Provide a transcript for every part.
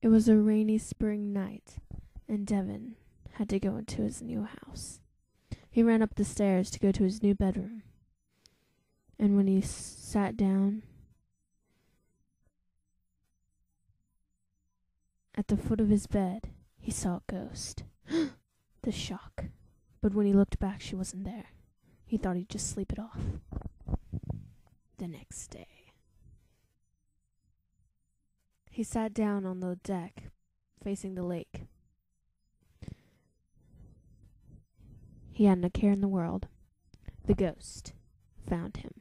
It was a rainy spring night, and Devin had to go into his new house. He ran up the stairs to go to his new bedroom, and when he sat down at the foot of his bed, he saw a ghost. The shock. But when he looked back, she wasn't there. He thought he'd just sleep it off. The next day, he sat down on the deck, facing the lake. He hadn't a care in the world. The ghost found him.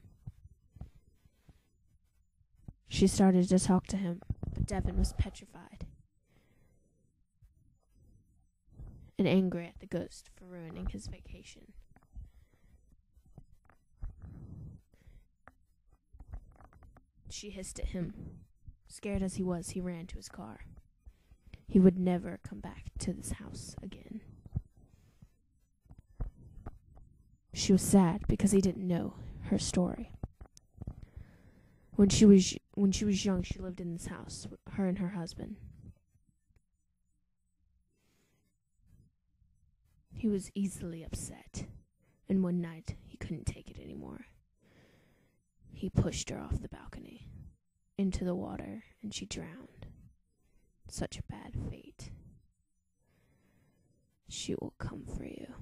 She started to talk to him, but Devin was petrified and angry at the ghost for ruining his vacation. She hissed at him. Scared as he was, he ran to his car. He would never come back to this house again. She was sad because he didn't know her story. When she was young, she lived in this house, her and her husband. He was easily upset, and one night he couldn't take it anymore. He pushed her off the balcony into the water, and she drowned. Such a bad fate. She will come for you.